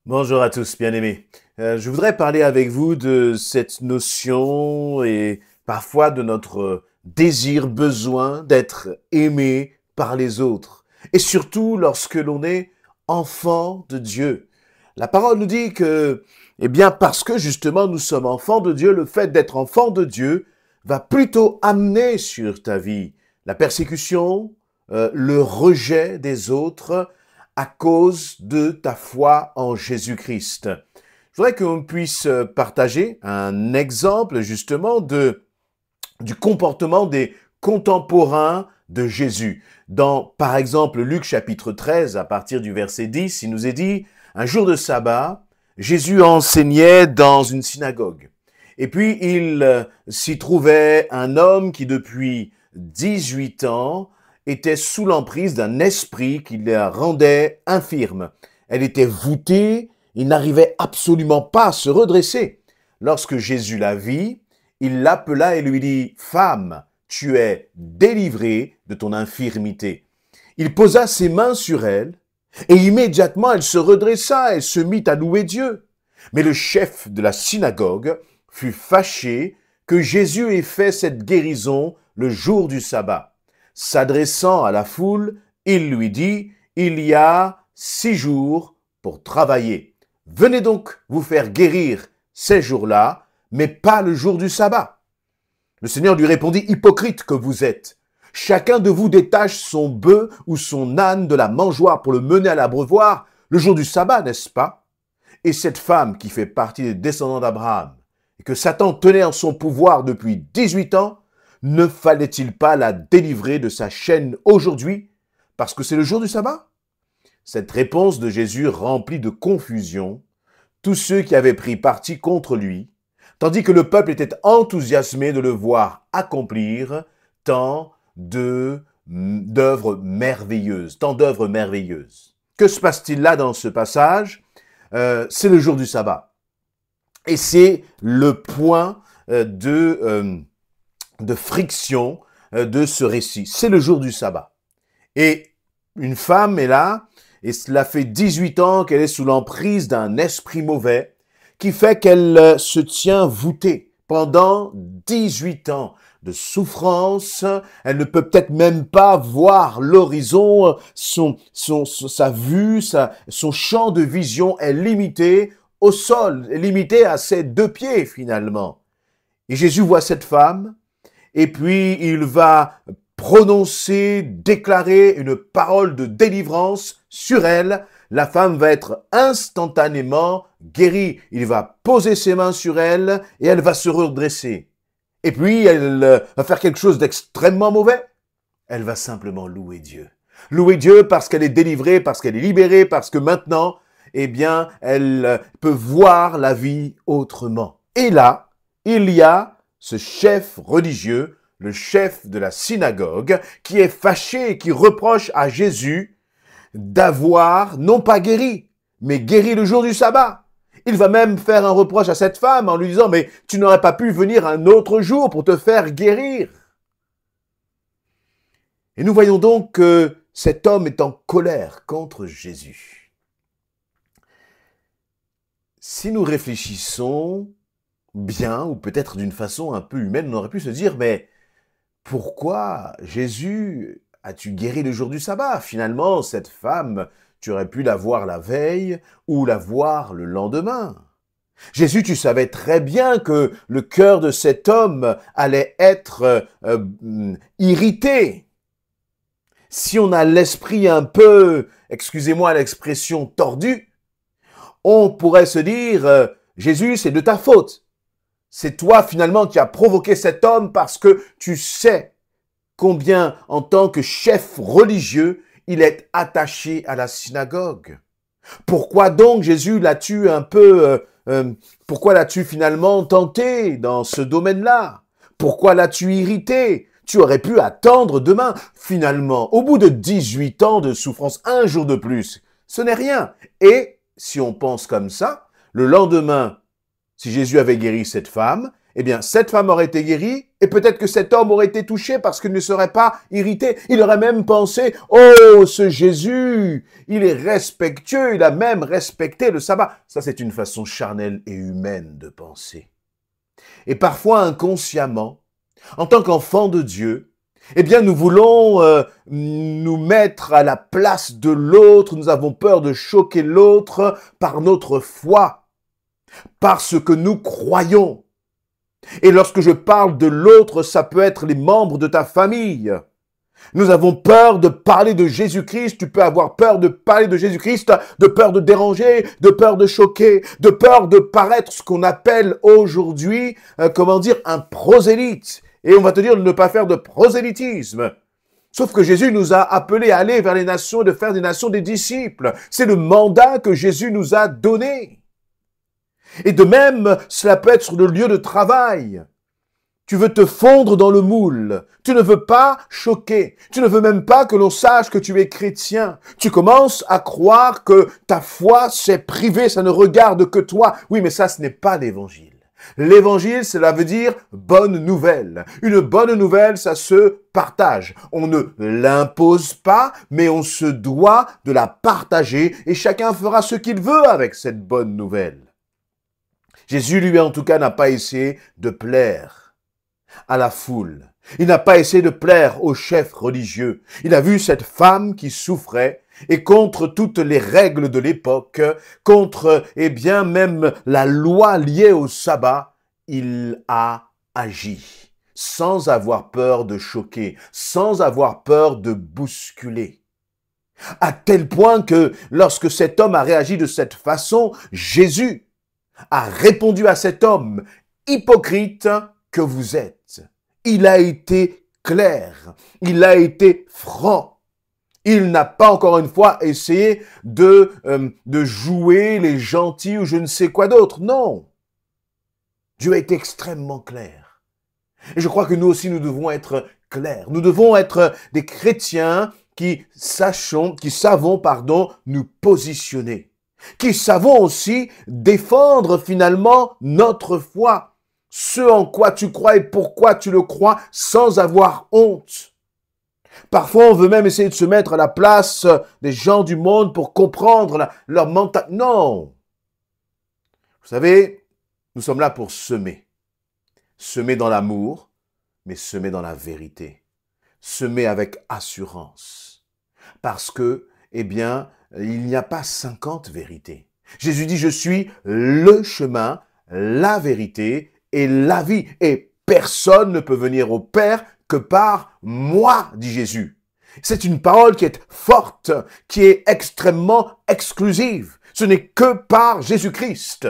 Bonjour à tous, bien-aimés. Je voudrais parler avec vous de cette notion et parfois de notre désir, besoin d'être aimé par les autres. Et surtout lorsque l'on est enfant de Dieu. La parole nous dit que, parce que justement nous sommes enfants de Dieu, le fait d'être enfant de Dieu va plutôt amener sur ta vie la persécution, le rejet des autres, à cause de ta foi en Jésus-Christ. Je voudrais qu'on puisse partager un exemple justement du comportement des contemporains de Jésus. Dans, par exemple, Luc chapitre 13, à partir du verset 10, il nous est dit, un jour de sabbat, Jésus enseignait dans une synagogue. Et puis, il s'y trouvait un homme qui, depuis 18 ans, était sous l'emprise d'un esprit qui la rendait infirme. Elle était voûtée, il n'arrivait absolument pas à se redresser. Lorsque Jésus la vit, il l'appela et lui dit « Femme, tu es délivrée de ton infirmité. » Il posa ses mains sur elle et immédiatement elle se redressa et se mit à louer Dieu. Mais le chef de la synagogue fut fâché que Jésus ait fait cette guérison le jour du sabbat. S'adressant à la foule, il lui dit, « Il y a 6 jours pour travailler. Venez donc vous faire guérir ces jours-là, mais pas le jour du sabbat. » Le Seigneur lui répondit, « Hypocrite que vous êtes. Chacun de vous détache son bœuf ou son âne de la mangeoire pour le mener à l'abreuvoir le jour du sabbat, n'est-ce pas? Et cette femme qui fait partie des descendants d'Abraham et que Satan tenait en son pouvoir depuis 18 ans, ne fallait-il pas la délivrer de sa chaîne aujourd'hui parce que c'est le jour du sabbat? » Cette réponse de Jésus remplit de confusion tous ceux qui avaient pris parti contre lui, tandis que le peuple était enthousiasmé de le voir accomplir d'œuvres merveilleuses. Que se passe-t-il là dans ce passage? C'est le jour du sabbat. Et c'est le point de friction de ce récit. C'est le jour du sabbat. Et une femme est là, et cela fait 18 ans qu'elle est sous l'emprise d'un esprit mauvais, qui fait qu'elle se tient voûtée pendant 18 ans de souffrance. Elle ne peut peut-être même pas voir l'horizon, sa vue, son champ de vision est limité au sol, est limité à ses 2 pieds finalement. Et Jésus voit cette femme, et puis il va prononcer, déclarer une parole de délivrance sur elle. La femme va être instantanément guérie. Il va poser ses mains sur elle et elle va se redresser. Et puis elle va faire quelque chose d'extrêmement mauvais. Elle va simplement louer Dieu. Louer Dieu parce qu'elle est délivrée, parce qu'elle est libérée, parce que maintenant, elle peut voir la vie autrement. Et là, il y a ce chef religieux, le chef de la synagogue, qui est fâché et qui reproche à Jésus d'avoir non pas guéri, mais guéri le jour du sabbat. Il va même faire un reproche à cette femme en lui disant « Mais tu n'aurais pas pu venir un autre jour pour te faire guérir ?» Et nous voyons donc que cet homme est en colère contre Jésus. Si nous réfléchissons bien, ou peut-être d'une façon un peu humaine, on aurait pu se dire « Mais pourquoi, Jésus, as-tu guéri le jour du sabbat? Finalement, cette femme, tu aurais pu la voir la veille ou la voir le lendemain. Jésus, tu savais très bien que le cœur de cet homme allait être irrité. Si on a l'esprit un peu, excusez-moi l'expression, tordu, on pourrait se dire Jésus, c'est de ta faute. C'est toi finalement qui as provoqué cet homme parce que tu sais combien en tant que chef religieux, il est attaché à la synagogue. Pourquoi donc Jésus l'as-tu pourquoi l'as-tu finalement tenté dans ce domaine-là? Pourquoi l'as-tu irrité? Tu aurais pu attendre demain. Finalement, au bout de 18 ans de souffrance, un jour de plus, ce n'est rien. Et si on pense comme ça, le lendemain, si Jésus avait guéri cette femme, cette femme aurait été guérie Et peut-être que cet homme aurait été touché parce qu'il ne serait pas irrité. Il aurait même pensé, oh, ce Jésus, il est respectueux, il a même respecté le sabbat. Ça, c'est une façon charnelle et humaine de penser. Et parfois, inconsciemment, en tant qu'enfant de Dieu, eh bien, nous voulons nous mettre à la place de l'autre. Nous avons peur de choquer l'autre par notre foi, par ce que nous croyons. Et lorsque je parle de l'autre, ça peut être les membres de ta famille. Nous avons peur de parler de Jésus-Christ. Tu peux avoir peur de parler de Jésus-Christ, de peur de déranger, de peur de choquer, de peur de paraître ce qu'on appelle aujourd'hui, un prosélyte. Et on va te dire de ne pas faire de prosélytisme. Sauf que Jésus nous a appelés à aller vers les nations et de faire des nations des disciples. C'est le mandat que Jésus nous a donné. Et de même, cela peut être sur le lieu de travail. Tu veux te fondre dans le moule. Tu ne veux pas choquer. Tu ne veux même pas que l'on sache que tu es chrétien. Tu commences à croire que ta foi, c'est privé, ça ne regarde que toi. Oui, mais ça, ce n'est pas l'évangile. L'évangile, cela veut dire bonne nouvelle. Une bonne nouvelle, ça se partage. On ne l'impose pas, mais on se doit de la partager et chacun fera ce qu'il veut avec cette bonne nouvelle. Jésus, lui, en tout cas, n'a pas essayé de plaire à la foule. Il n'a pas essayé de plaire aux chefs religieux. Il a vu cette femme qui souffrait et contre toutes les règles de l'époque, contre, même la loi liée au sabbat, il a agi sans avoir peur de choquer, sans avoir peur de bousculer. À tel point que lorsque cet homme a réagi de cette façon, Jésus a répondu à cet homme hypocrite que vous êtes. Il a été clair, il a été franc. Il n'a pas encore une fois essayé de jouer les gentils ou je ne sais quoi d'autre. Non. Dieu a été extrêmement clair. Et je crois que nous aussi, nous devons être clairs. Nous devons être des chrétiens qui savons, nous positionner. Qui savons aussi défendre finalement notre foi. Ce en quoi tu crois et pourquoi tu le crois sans avoir honte. Parfois, on veut même essayer de se mettre à la place des gens du monde pour comprendre leur mental. Non. Vous savez, nous sommes là pour semer. Semer dans l'amour, mais semer dans la vérité. Semer avec assurance. Parce que, il n'y a pas 50 vérités. Jésus dit, je suis le chemin, la vérité et la vie. Et personne ne peut venir au Père que par moi, dit Jésus. C'est une parole qui est forte, qui est extrêmement exclusive. Ce n'est que par Jésus-Christ.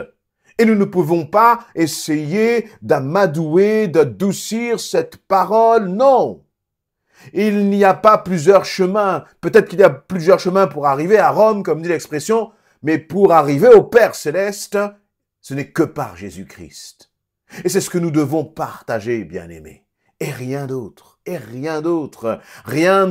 Et nous ne pouvons pas essayer d'amadouer, d'adoucir cette parole. Non. Il n'y a pas plusieurs chemins. Peut-être qu'il y a plusieurs chemins pour arriver à Rome, comme dit l'expression, mais pour arriver au Père Céleste, ce n'est que par Jésus-Christ. Et c'est ce que nous devons partager, bien-aimés. Et rien d'autre. Et rien d'autre. Rien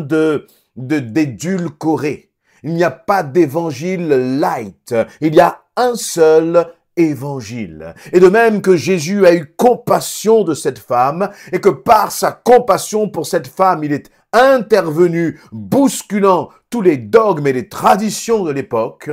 d'édulcoré. Il n'y a pas d'évangile light. Il y a un seul évangile. Et de même que Jésus a eu compassion de cette femme et que par sa compassion pour cette femme, il est intervenu bousculant tous les dogmes et les traditions de l'époque,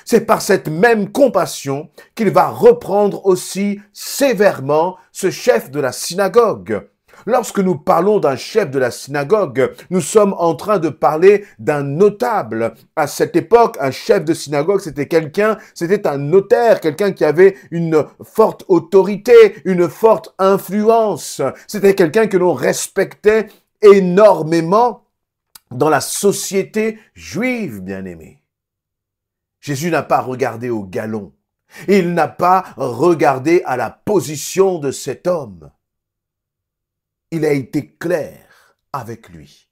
c'est par cette même compassion qu'il va reprendre aussi sévèrement ce chef de la synagogue. Lorsque nous parlons d'un chef de la synagogue, nous sommes en train de parler d'un notable. À cette époque, un chef de synagogue, c'était un notaire, quelqu'un qui avait une forte autorité, une forte influence. C'était quelqu'un que l'on respectait énormément dans la société juive, bien-aimée. Jésus n'a pas regardé au galon. Il n'a pas regardé à la position de cet homme. Il a été clair avec lui.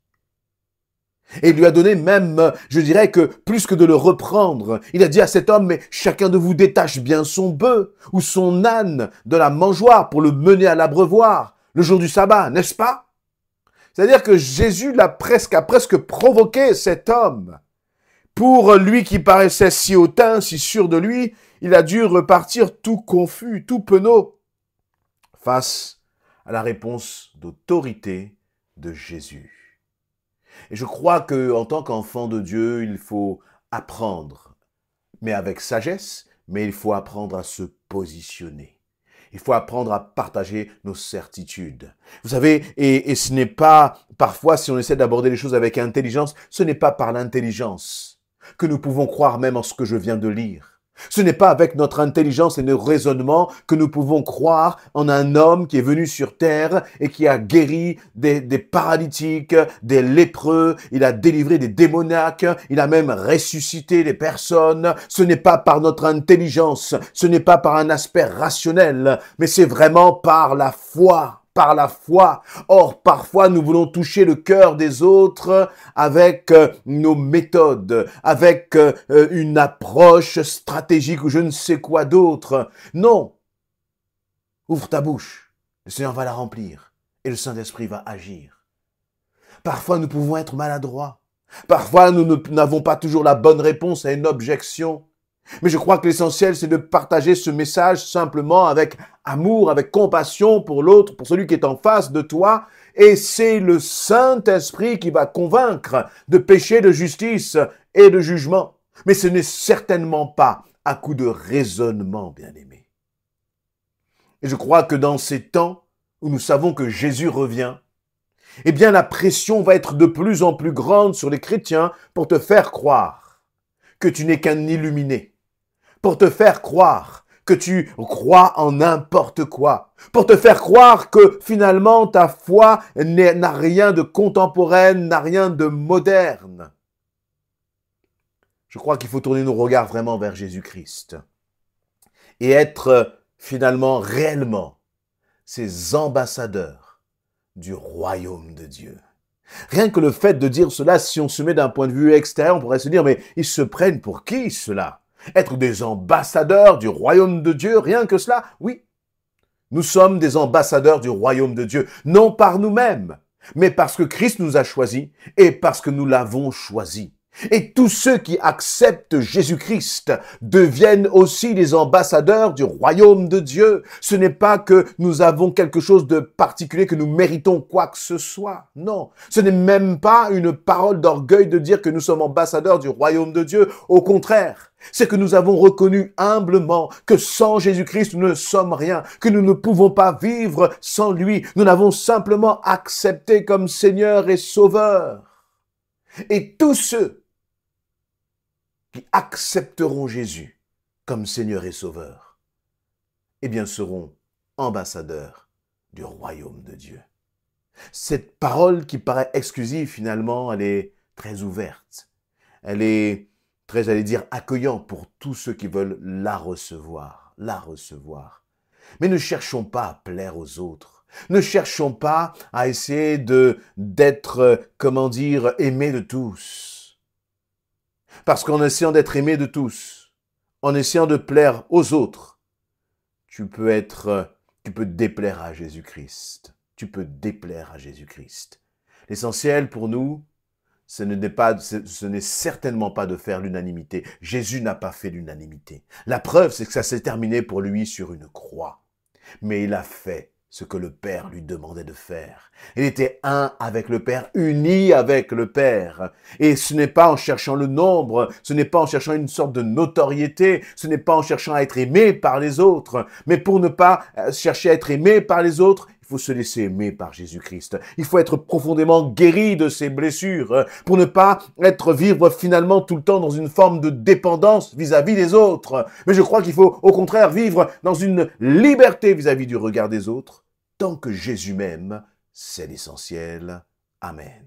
Et il lui a donné même, je dirais que plus que de le reprendre, il a dit à cet homme, mais chacun de vous détache bien son bœuf ou son âne de la mangeoire pour le mener à l'abreuvoir le jour du sabbat, n'est-ce pas? C'est-à-dire que Jésus a presque provoqué cet homme. Pour lui qui paraissait si hautain, si sûr de lui, il a dû repartir tout confus, tout penaud face à la réponse d'autorité de Jésus. Et je crois qu'en tant qu'enfant de Dieu, il faut apprendre, mais avec sagesse, mais il faut apprendre à se positionner. Il faut apprendre à partager nos certitudes. Vous savez, et ce n'est pas, parfois, si on essaie d'aborder les choses avec intelligence, ce n'est pas par l'intelligence que nous pouvons croire même en ce que je viens de lire. Ce n'est pas avec notre intelligence et nos raisonnements que nous pouvons croire en un homme qui est venu sur terre et qui a guéri des paralytiques, des lépreux, il a délivré des démoniaques, il a même ressuscité des personnes. Ce n'est pas par notre intelligence, ce n'est pas par un aspect rationnel, mais c'est vraiment par la foi. Par la foi. Or, parfois, nous voulons toucher le cœur des autres avec nos méthodes, avec une approche stratégique ou je ne sais quoi d'autre. Non. Ouvre ta bouche. Le Seigneur va la remplir et le Saint-Esprit va agir. Parfois, nous pouvons être maladroits. Parfois, nous n'avons pas toujours la bonne réponse à une objection. Mais je crois que l'essentiel, c'est de partager ce message simplement avec amour, avec compassion pour l'autre, pour celui qui est en face de toi. Et c'est le Saint-Esprit qui va convaincre de péché, de justice et de jugement. Mais ce n'est certainement pas à coup de raisonnement, bien-aimé. Et je crois que dans ces temps où nous savons que Jésus revient, eh bien la pression va être de plus en plus grande sur les chrétiens pour te faire croire que tu n'es qu'un illuminé, pour te faire croire que tu crois en n'importe quoi, pour te faire croire que finalement ta foi n'a rien de contemporain, n'a rien de moderne. Je crois qu'il faut tourner nos regards vraiment vers Jésus-Christ et être finalement réellement ces ambassadeurs du royaume de Dieu. Rien que le fait de dire cela, si on se met d'un point de vue extérieur, on pourrait se dire, mais ils se prennent pour qui cela? Être des ambassadeurs du royaume de Dieu, rien que cela? Oui, nous sommes des ambassadeurs du royaume de Dieu, non par nous-mêmes, mais parce que Christ nous a choisis et parce que nous l'avons choisi. Et tous ceux qui acceptent Jésus-Christ deviennent aussi les ambassadeurs du royaume de Dieu. Ce n'est pas que nous avons quelque chose de particulier, que nous méritons quoi que ce soit. Non, ce n'est même pas une parole d'orgueil de dire que nous sommes ambassadeurs du royaume de Dieu. Au contraire, c'est que nous avons reconnu humblement que sans Jésus-Christ, nous ne sommes rien, que nous ne pouvons pas vivre sans lui. Nous l'avons simplement accepté comme Seigneur et Sauveur. Et tous ceux qui accepteront Jésus comme Seigneur et Sauveur, eh bien seront ambassadeurs du royaume de Dieu. Cette parole qui paraît exclusive, finalement, elle est très ouverte. Elle est très, j'allais dire, accueillante pour tous ceux qui veulent la recevoir, la recevoir. Mais ne cherchons pas à plaire aux autres. Ne cherchons pas à essayer d'être, comment dire, aimés de tous. Parce qu'en essayant d'être aimé de tous, en essayant de plaire aux autres, tu peux déplaire à Jésus-Christ. Tu peux déplaire à Jésus-Christ. L'essentiel pour nous, ce n'est certainement pas de faire l'unanimité. Jésus n'a pas fait l'unanimité. La preuve, c'est que ça s'est terminé pour lui sur une croix. Mais il a fait ce que le Père lui demandait de faire. Il était un avec le Père, uni avec le Père. Et ce n'est pas en cherchant le nombre, ce n'est pas en cherchant une sorte de notoriété, ce n'est pas en cherchant à être aimé par les autres. Mais pour ne pas chercher à être aimé par les autres, il faut se laisser aimer par Jésus-Christ. Il faut être profondément guéri de ses blessures pour ne pas vivre finalement tout le temps dans une forme de dépendance vis-à-vis des autres. Mais je crois qu'il faut au contraire vivre dans une liberté vis-à-vis du regard des autres. Tant que Jésus m'aime, c'est l'essentiel. Amen.